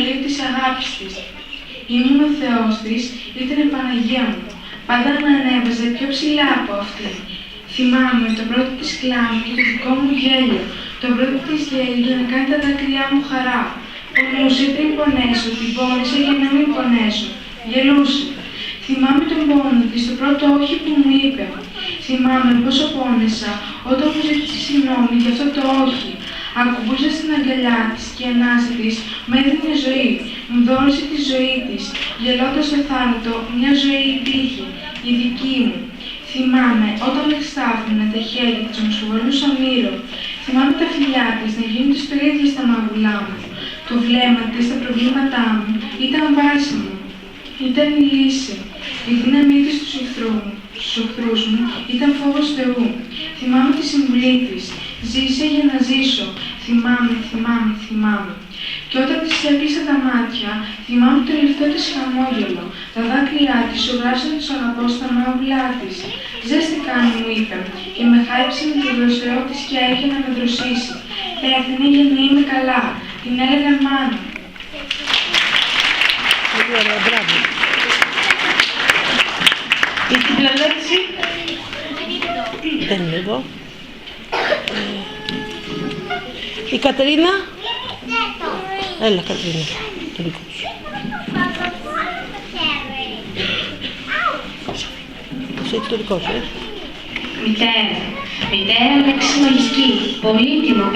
Λίγο της αγάπης της. Ήμουν ο Θεός της, ήταν η Παναγία μου. Πάντα με ανέβαζε πιο ψηλά από αυτή. Θυμάμαι το πρώτο της κλάμα και το δικό μου γέλιο. Το πρώτο της γέλιο για να κάνει τα δάκρυά μου χαρά. Πονούσε πριν πονέσω, την πόνεσε για να μην πονέσω. Γελούσε. Θυμάμαι τον πόνο της, το πρώτο όχι που μου είπε. Θυμάμαι πόσο πόνεσα όταν μου ζήτησε συγγνώμη για αυτό το όχι. Ακουμπούσα στην αγκαλιά της και η ανάσα της μου έδινε ζωή, μου δώρισε τη ζωή της. Γελώντας στο θάνατο, μια ζωή υπήρχε, η δική μου. Θυμάμαι όταν με ξάφνανε τα χέρια της, μου σοβαλούσα μύρο. Θυμάμαι τα φιλιά της να γίνονται στρίδια στα μαγουλά μου. Το βλέμμα της, τα προβλήματά μου, ήταν βάσιμο. Ήταν η λύση. Η δύναμή της στους εχθρούς μου ήταν φόβος Θεού. Θυμάμαι τη συμβουλή της. Ζήσε για να ζήσω. Θυμάμαι. Και όταν της έκλεισα τα μάτια, θυμάμαι το τελευταίο της χαμόγελο. Τα δάκρυά της ζωγράφισαν τους αγαπώ στα μάγουλά της. Ζέστη κάνει, μου είπε, και με χάιψε με το δροσερό της και έρχεται να με δροσίσει. Έθνε για να είμαι καλά. Την έλεγα μάνα. Πολύ ωραία, μπράβο. Και στην πλανέτηση. Δεν είναι εδώ. Η Κατερίνα. Έλα, Κατερίνα. Το δικό σου. Εσύ το δικό σου, Μητέρα λέξη μαγική, πολύτιμο.